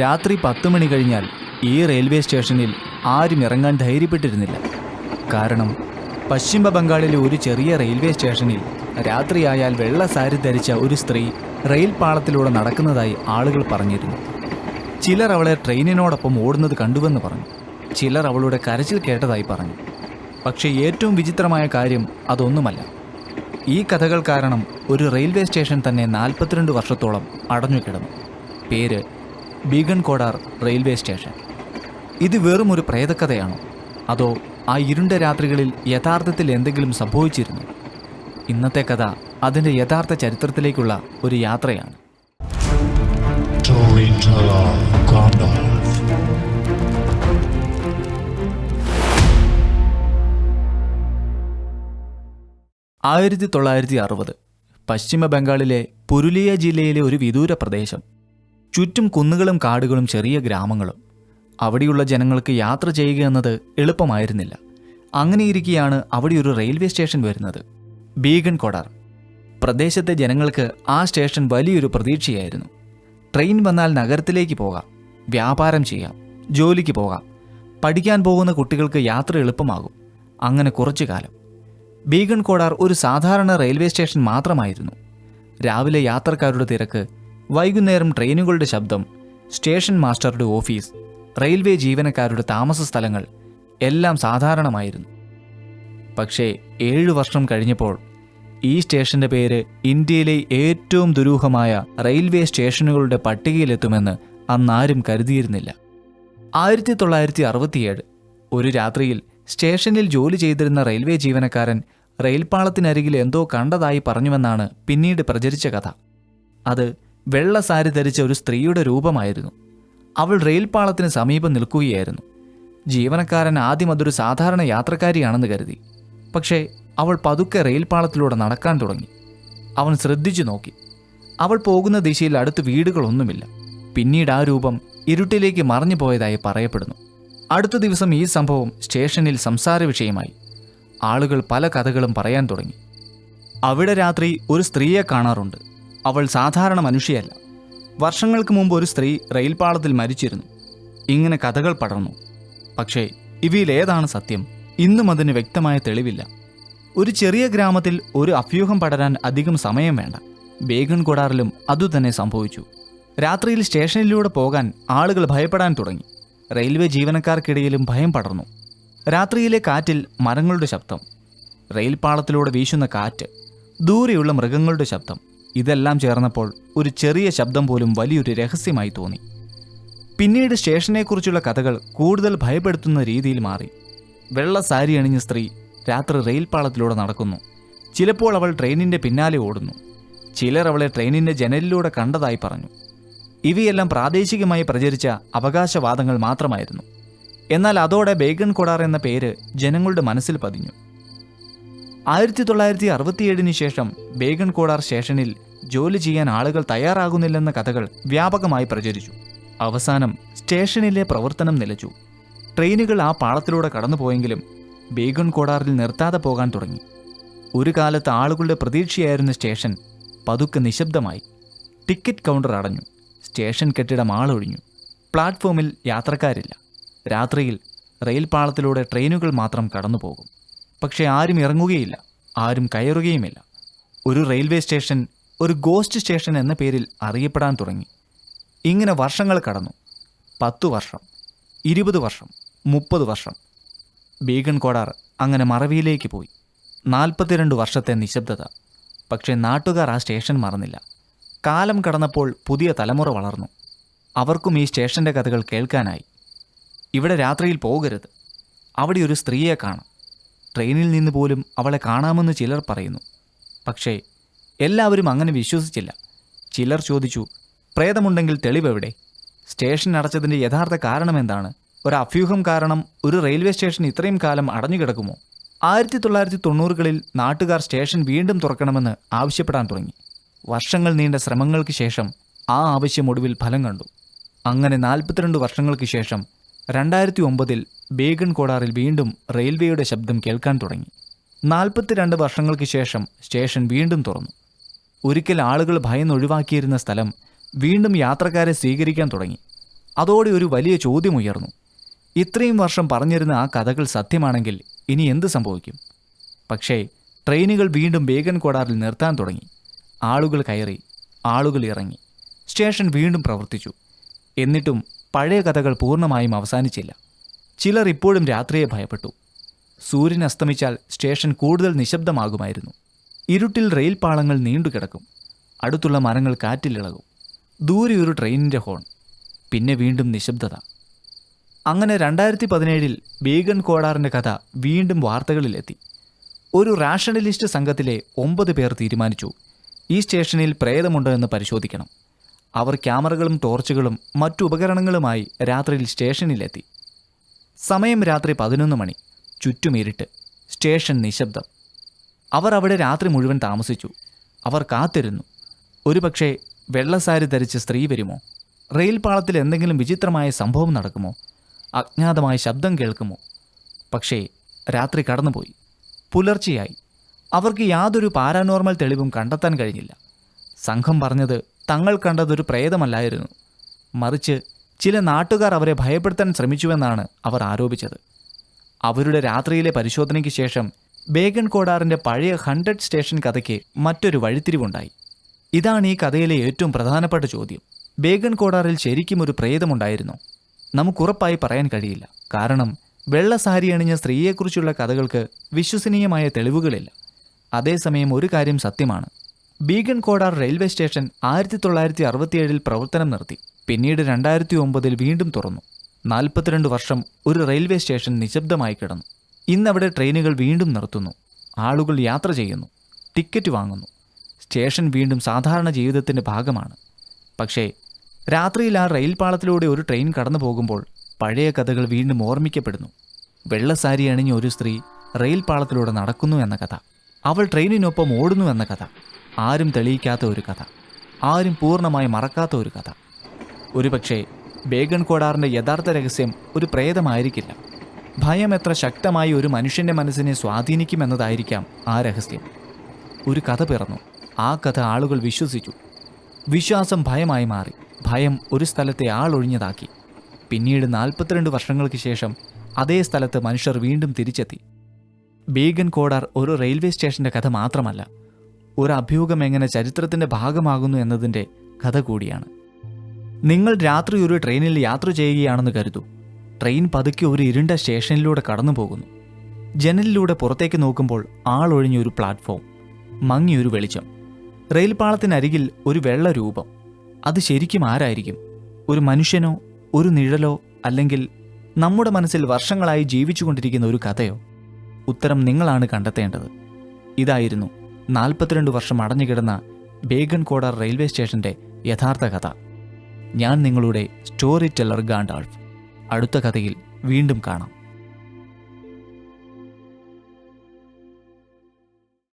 രാത്രി 10 മണി കഴിഞ്ഞാൽ ഈ റെയിൽവേ സ്റ്റേഷനിൽ ആരും ഇറങ്ങാൻ ധൈര്യപ്പെട്ടിരുന്നില്ല. കാരണം പശ്ചിമ ബംഗാളിലെ ഒരു ചെറിയ റെയിൽവേ സ്റ്റേഷനിൽ രാത്രിയായാൽ വെള്ള സാരി ധരിച്ച ഒരു സ്ത്രീ റെയിൽ പാളത്തിലൂടെ നടക്കുന്നതായി ആളുകൾ പറഞ്ഞിരുന്നു. ചിലർ അവളെ ട്രെയിനിനോടൊപ്പം ഓടുന്നത് കണ്ടുവെന്ന് പറഞ്ഞു. ചിലർ അവളുടെ കരച്ചിൽ കേട്ടതായി പറഞ്ഞു. പക്ഷേ ഏറ്റവും വിചിത്രമായ കാര്യം അതൊന്നുമല്ല. ഈ കഥകൾ കാരണം ഒരു റെയിൽവേ സ്റ്റേഷൻ തന്നെ 42 വർഷത്തോളം അടഞ്ഞുകിടന്നു. പേര് ബീഗൻകോടാർ റെയിൽവേ സ്റ്റേഷൻ. ഇത് വെറും ഒരു പ്രേതക്കഥയാണോ, അതോ ആ ഇരുണ്ട രാത്രികളിൽ യഥാർത്ഥത്തിൽ എന്തെങ്കിലും സംഭവിച്ചിരുന്നു? ഇന്നത്തെ കഥ അതിൻ്റെ യഥാർത്ഥ ചരിത്രത്തിലേക്കുള്ള ഒരു യാത്രയാണ്. ആയിരത്തി 1960 പശ്ചിമ ബംഗാളിലെ പുരുലിയ ജില്ലയിലെ ഒരു വിദൂര പ്രദേശം. ചുറ്റും കുന്നുകളും കാടുകളും ചെറിയ ഗ്രാമങ്ങളും. അവിടെയുള്ള ജനങ്ങൾക്ക് യാത്ര ചെയ്യുക എന്നത് എളുപ്പമായിരുന്നില്ല. അങ്ങനെയിരിക്കെയാണ് അവിടെ ഒരു റെയിൽവേ സ്റ്റേഷൻ വരുന്നത്, ബീഗൻകോടാർ. പ്രദേശത്തെ ജനങ്ങൾക്ക് ആ സ്റ്റേഷൻ വലിയൊരു പ്രതീക്ഷയായിരുന്നു. ട്രെയിൻ വന്നാൽ നഗരത്തിലേക്ക് പോകാം, വ്യാപാരം ചെയ്യാം, ജോലിക്ക് പോകാം, പഠിക്കാൻ പോകുന്ന കുട്ടികൾക്ക് യാത്ര എളുപ്പമാകും. അങ്ങനെ കുറച്ചു കാലം ബീഗൻകോടാർ ഒരു സാധാരണ റെയിൽവേ സ്റ്റേഷൻ മാത്രമായിരുന്നു. രാവിലെ യാത്രക്കാരുടെ തിരക്ക്, വൈകുന്നേരം ട്രെയിനുകളുടെ ശബ്ദം, സ്റ്റേഷൻ മാസ്റ്ററുടെ ഓഫീസ്, റെയിൽവേ ജീവനക്കാരുടെ താമസ സ്ഥലങ്ങൾ എല്ലാം സാധാരണമായിരുന്നു. പക്ഷേ 7 വർഷം കഴിഞ്ഞപ്പോൾ ഈ സ്റ്റേഷന്റെ പേര് ഇന്ത്യയിലെ ഏറ്റവും ദുരൂഹമായ റെയിൽവേ സ്റ്റേഷനുകളുടെ പട്ടികയിലെത്തുമെന്ന് അന്നാരും കരുതിയിരുന്നില്ല. 1967 ഒരു രാത്രിയിൽ സ്റ്റേഷനിൽ ജോലി ചെയ്തിരുന്ന റെയിൽവേ ജീവനക്കാരൻ റെയിൽപാളത്തിനരികിൽ എന്തോ കണ്ടതായി പറഞ്ഞുവെന്നാണ് പിന്നീട് പ്രചരിച്ച കഥ. അത് വെള്ള സാരി ധരിച്ച ഒരു സ്ത്രീയുടെ രൂപമായിരുന്നു. അവൾ റെയിൽപാളത്തിന് സമീപം നിൽക്കുകയായിരുന്നു. ജീവനക്കാരൻ ആദ്യം അതൊരു സാധാരണ യാത്രക്കാരിയാണെന്ന് കരുതി. പക്ഷേ അവൾ പതുക്കെ റെയിൽപാളത്തിലൂടെ നടക്കാൻ തുടങ്ങി. അവൻ ശ്രദ്ധിച്ചു നോക്കി. അവൾ പോകുന്ന ദിശയിൽ അടുത്ത് വീടുകളൊന്നുമില്ല. പിന്നീട് ആ രൂപം ഇരുട്ടിലേക്ക് മറഞ്ഞു പോയതായി പറയപ്പെടുന്നു. അടുത്ത ദിവസം ഈ സംഭവം സ്റ്റേഷനിൽ സംസാര വിഷയമായി. ആളുകൾ പല കഥകളും പറയാൻ തുടങ്ങി. അവിടെ രാത്രി ഒരു സ്ത്രീയെ കാണാറുണ്ട്. അവൾ സാധാരണ മനുഷ്യയല്ല. വർഷങ്ങൾക്ക് മുമ്പ് ഒരു സ്ത്രീ റെയിൽപാളത്തിൽ മരിച്ചിരുന്നു. ഇങ്ങനെ കഥകൾ പടർന്നു. പക്ഷേ ഇവയിലേതാണ് സത്യം? ഇന്നും അതിന് വ്യക്തമായ തെളിവില്ല. ഒരു ചെറിയ ഗ്രാമത്തിൽ ഒരു അഭ്യൂഹം പടരാൻ അധികം സമയം വേണ്ട. ബീഗൻകോടാറിലും അതുതന്നെ സംഭവിച്ചു. രാത്രിയിൽ സ്റ്റേഷനിലൂടെ പോകാൻ ആളുകൾ ഭയപ്പെടാൻ തുടങ്ങി. റെയിൽവേ ജീവനക്കാർക്കിടയിലും ഭയം പടർന്നു. രാത്രിയിലെ കാറ്റിൽ മരങ്ങളുടെ ശബ്ദം, റെയിൽപാളത്തിലൂടെ വീശുന്ന കാറ്റ്, ദൂരെയുള്ള മൃഗങ്ങളുടെ ശബ്ദം, ഇതെല്ലാം ചേർന്നപ്പോൾ ഒരു ചെറിയ ശബ്ദം പോലും വലിയൊരു രഹസ്യമായി തോന്നി. പിന്നീട് സ്റ്റേഷനെക്കുറിച്ചുള്ള കഥകൾ കൂടുതൽ ഭയപ്പെടുത്തുന്ന രീതിയിൽ മാറി. വെള്ള സാരി അണിഞ്ഞ സ്ത്രീ രാത്രി റെയിൽപാളത്തിലൂടെ നടക്കുന്നു. ചിലപ്പോൾ അവൾ ട്രെയിനിൻ്റെ പിന്നാലെ ഓടുന്നു. ചിലർ അവളെ ട്രെയിനിൻ്റെ ജനലിലൂടെ കണ്ടതായി പറഞ്ഞു. ഇവയെല്ലാം പ്രാദേശികമായി പ്രചരിച്ച അവകാശവാദങ്ങൾ മാത്രമായിരുന്നു. എന്നാൽ അതോടെ ബീഗൻകോടാർ എന്ന പേര് ജനങ്ങളുടെ മനസ്സിൽ പതിഞ്ഞു. 1967 ശേഷം ബീഗൻകോടാർ സ്റ്റേഷനിൽ ജോലി ചെയ്യാൻ ആളുകൾ തയ്യാറാകുന്നില്ലെന്ന കഥകൾ വ്യാപകമായി പ്രചരിച്ചു. അവസാനം സ്റ്റേഷനിലെ പ്രവർത്തനം നിലച്ചു. ട്രെയിനുകൾ ആ പാളത്തിലൂടെ കടന്നുപോയെങ്കിലും ബീഗൻകോടാറിൽ നിർത്താതെ പോകാൻ തുടങ്ങി. ഒരു കാലത്ത് ആളുകളുടെ പ്രതീക്ഷയായിരുന്ന സ്റ്റേഷൻ പതുക്കെ നിശബ്ദമായി. ടിക്കറ്റ് കൗണ്ടർ അടഞ്ഞു. സ്റ്റേഷൻ കെട്ടിടം ആളൊഴിഞ്ഞു. പ്ലാറ്റ്ഫോമിൽ യാത്രക്കാരില്ല. രാത്രിയിൽ റെയിൽപാളത്തിലൂടെ ട്രെയിനുകൾ മാത്രം കടന്നുപോകും. പക്ഷേ ആരും ഇറങ്ങുകയില്ല, ആരും കയറുകയുമില്ല. ഒരു റെയിൽവേ സ്റ്റേഷൻ ഒരു ഗോസ്റ്റ് സ്റ്റേഷൻ എന്ന പേരിൽ അറിയപ്പെടാൻ തുടങ്ങി. ഇങ്ങനെ വർഷങ്ങൾ കടന്നു. 10 വർഷം, 20 വർഷം, 30 വർഷം. ബീഗൻകോടാർ അങ്ങനെ മറവിയിലേക്ക് പോയി. 42 വർഷത്തെ നിശബ്ദത. പക്ഷേ നാട്ടുകാർ ആ സ്റ്റേഷൻ മറന്നില്ല. കാലം കടന്നപ്പോൾ പുതിയ തലമുറ വളർന്നു. അവർക്കും ഈ സ്റ്റേഷൻ്റെ കഥകൾ കേൾക്കാനായി. ഇവിടെ രാത്രിയിൽ പോകരുത്, അവിടെ ഒരു സ്ത്രീയെ കാണാം, ട്രെയിനിൽ നിന്ന് പോലും അവളെ കാണാമെന്ന് ചിലർ പറയുന്നു. പക്ഷേ എല്ലാവരും അങ്ങനെ വിശ്വസിച്ചില്ല. ചിലർ ചോദിച്ചു, പ്രേതമുണ്ടെങ്കിൽ തെളിവെവിടെ? സ്റ്റേഷൻ അടച്ചതിൻ്റെ യഥാർത്ഥ കാരണം എന്താണ്? ഒരു അഭ്യൂഹം കാരണം ഒരു റെയിൽവേ സ്റ്റേഷൻ ഇത്രയും കാലം അടഞ്ഞുകിടക്കുമോ? 1990കളിൽ നാട്ടുകാർ സ്റ്റേഷൻ വീണ്ടും തുറക്കണമെന്ന് ആവശ്യപ്പെടാൻ തുടങ്ങി. വർഷങ്ങൾ നീണ്ട ശ്രമങ്ങൾക്ക് ശേഷം ആ ആവശ്യം ഒടുവിൽ ഫലം കണ്ടു. അങ്ങനെ 42 വർഷങ്ങൾക്ക് ശേഷം 2009 ബീഗൻകോടാറിൽ വീണ്ടും റെയിൽവേയുടെ ശബ്ദം കേൾക്കാൻ തുടങ്ങി. 42 വർഷങ്ങൾക്ക് ശേഷം സ്റ്റേഷൻ വീണ്ടും തുറന്നു. ഒരിക്കൽ ആളുകൾ ഭയന്നൊഴിവാക്കിയിരുന്ന സ്ഥലം വീണ്ടും യാത്രക്കാരെ സ്വീകരിക്കാൻ തുടങ്ങി. അതോടെ ഒരു വലിയ ചോദ്യമുയർന്നു. ഇത്രയും വർഷം പറഞ്ഞിരുന്ന ആ കഥകൾ സത്യമാണെങ്കിൽ ഇനി എന്ത് സംഭവിക്കും? പക്ഷേ ട്രെയിനുകൾ വീണ്ടും ബേഗൻ കോഡാറിൽ നിർത്താൻ തുടങ്ങി. ആളുകൾ കയറി, ആളുകൾ ഇറങ്ങി. സ്റ്റേഷൻ വീണ്ടും പ്രവർത്തിച്ചു. എന്നിട്ടും പഴയ കഥകൾ പൂർണ്ണമായും അവസാനിച്ചില്ല. ചിലർ ഇപ്പോഴും രാത്രിയെ ഭയപ്പെട്ടു. സൂര്യൻ അസ്തമിച്ചാൽ സ്റ്റേഷൻ കൂടുതൽ നിശബ്ദമാകുമായിരുന്നു. ഇരുട്ടിൽ റെയിൽ പാളങ്ങൾ നീണ്ടുകിടക്കും. അടുത്തുള്ള മരങ്ങൾ കാറ്റിലിളകും. ദൂരെ ഒരു ട്രെയിനിൻ്റെ ഹോൺ. പിന്നെ വീണ്ടും നിശബ്ദത. അങ്ങനെ 2017 ബേഗൻ കോഡാറിൻ്റെ കഥ വീണ്ടും വാർത്തകളിലെത്തി. ഒരു റാഷണലിസ്റ്റ് സംഘത്തിലെ 9 പേർ തീരുമാനിച്ചു, ഈ സ്റ്റേഷനിൽ പ്രേതമുണ്ടോ എന്ന് പരിശോധിക്കണം. അവർ ക്യാമറകളും ടോർച്ചുകളും മറ്റു ഉപകരണങ്ങളുമായി രാത്രിയിൽ സ്റ്റേഷനിലെത്തി. സമയം രാത്രി 11 മണി. ചുറ്റും ഇരുട്ട്. സ്റ്റേഷൻ നിശബ്ദം. അവർ അവിടെ രാത്രി മുഴുവൻ താമസിച്ചു. അവർ കാത്തിരുന്നു. ഒരുപക്ഷെ വെള്ളസാരി ധരിച്ച സ്ത്രീ വരുമോ? റെയിൽ പാളത്തിൽ എന്തെങ്കിലും വിചിത്രമായ സംഭവം നടക്കുമോ? അജ്ഞാതമായ ശബ്ദം കേൾക്കുമോ? പക്ഷേ രാത്രി കടന്നുപോയി. പുലർച്ചെയായി. അവർക്ക് യാതൊരു പാരാനോർമൽ തെളിവും കണ്ടെത്താൻ കഴിഞ്ഞില്ല. സംഘം പറഞ്ഞത് തങ്ങൾ കണ്ടതൊരു പ്രേതമല്ലായിരുന്നു, മറിച്ച് ചില നാട്ടുകാർ അവരെ ഭയപ്പെടുത്താൻ ശ്രമിച്ചുവെന്നാണ് അവർ ആരോപിച്ചത്. അവരുടെ രാത്രിയിലെ പരിശോധനയ്ക്ക് ശേഷം ബേഗൻ കോഡാറിൻ്റെ പഴയ 100 സ്റ്റേഷൻ കഥയ്ക്ക് മറ്റൊരു വഴിത്തിരിവുണ്ടായി. ഇതാണ് ഈ കഥയിലെ ഏറ്റവും പ്രധാനപ്പെട്ട ചോദ്യം. ബേഗൻ കോഡാറിൽ ശരിക്കും ഒരു പ്രേതമുണ്ടായിരുന്നോ? നമുക്കുറപ്പായി പറയാൻ കഴിയില്ല. കാരണം വെള്ളസാരി അണിഞ്ഞ സ്ത്രീയെക്കുറിച്ചുള്ള കഥകൾക്ക് വിശ്വസനീയമായ തെളിവുകളില്ല. അതേസമയം ഒരു കാര്യം സത്യമാണ്. ബേഗൻ കോഡാർ റെയിൽവേ സ്റ്റേഷൻ 1967 പ്രവർത്തനം നിർത്തി. പിന്നീട് 2009 വീണ്ടും തുറന്നു. 42 വർഷം ഒരു റെയിൽവേ സ്റ്റേഷൻ നിശബ്ദമായി കിടന്നു. ഇന്നവിടെ ട്രെയിനുകൾ വീണ്ടും നിർത്തുന്നു. ആളുകൾ യാത്ര ചെയ്യുന്നു, ടിക്കറ്റ് വാങ്ങുന്നു. സ്റ്റേഷൻ വീണ്ടും സാധാരണ ജീവിതത്തിൻ്റെ ഭാഗമാണ്. പക്ഷേ രാത്രിയിൽ ആ റെയിൽ പാളത്തിലൂടെ ഒരു ട്രെയിൻ കടന്നു പോകുമ്പോൾ പഴയ കഥകൾ വീണ്ടും ഓർമ്മിക്കപ്പെടുന്നു. വെള്ളസാരി അണിഞ്ഞ ഒരു സ്ത്രീ റെയിൽ പാളത്തിലൂടെ നടക്കുന്നു എന്ന കഥ. അവൾ ട്രെയിനിനൊപ്പം ഓടുന്നു എന്ന കഥ. ആരും തെളിയിക്കാത്ത ഒരു കഥ. ആരും പൂർണ്ണമായി മറക്കാത്ത ഒരു കഥ. ഒരുപക്ഷേ ബേഗൻ കോഡാറിൻ്റെ യഥാർത്ഥ രഹസ്യം ഒരു പ്രേതമായിരിക്കില്ല. ഭയം എത്ര ശക്തമായി ഒരു മനുഷ്യൻ്റെ മനസ്സിനെ സ്വാധീനിക്കുമെന്നതായിരിക്കാം ആ രഹസ്യം. ഒരു കഥ പിറന്നു. ആ കഥ ആളുകൾ വിശ്വസിച്ചു. വിശ്വാസം ഭയമായി മാറി. ഭയം ഒരു സ്ഥലത്തെ ആളൊഴിഞ്ഞതാക്കി. പിന്നീട് 42 വർഷങ്ങൾക്ക് ശേഷം അതേ സ്ഥലത്ത് മനുഷ്യർ വീണ്ടും തിരിച്ചെത്തി. ബേഗൻ കോഡാർ ഒരു റെയിൽവേ സ്റ്റേഷൻ്റെ കഥ മാത്രമല്ല, ഒരു അഭ്യൂഹം എങ്ങനെ ചരിത്രത്തിൻ്റെ ഭാഗമാകുന്നു എന്നതിൻ്റെ കഥ കൂടിയാണ്. നിങ്ങൾ രാത്രി ഒരു ട്രെയിനിൽ യാത്ര ചെയ്യുകയാണെന്ന് കരുതൂ. ട്രെയിൻ പതുക്കെ ഒരു ഇരുണ്ട സ്റ്റേഷനിലൂടെ കടന്നു പോകുന്നു. ജനലിലൂടെ പുറത്തേക്ക് നോക്കുമ്പോൾ ആളൊഴിഞ്ഞൊരു പ്ലാറ്റ്ഫോം, മങ്ങിയൊരു വെളിച്ചം. റെയിൽ പാളത്തിനരികിൽ ഒരു വെള്ള രൂപം. അത് ശരിക്കും ആരായിരിക്കും? ഒരു മനുഷ്യനോ, ഒരു നിഴലോ, അല്ലെങ്കിൽ നമ്മുടെ മനസ്സിൽ വർഷങ്ങളായി ജീവിച്ചുകൊണ്ടിരിക്കുന്ന ഒരു കഥയോ? ഉത്തരം നിങ്ങളാണ് കണ്ടെത്തേണ്ടത്. ഇതായിരുന്നു 42 വർഷം അടഞ്ഞുകിടന്ന ബേഗൻ കോഡാർ റെയിൽവേ സ്റ്റേഷൻ്റെ യഥാർത്ഥ കഥ. ഞാൻ നിങ്ങളുടെ സ്റ്റോറി ടെല്ലർ ഗാണ്ടാൾഫ്. അടുത്ത കഥയിൽ വീണ്ടും കാണാം.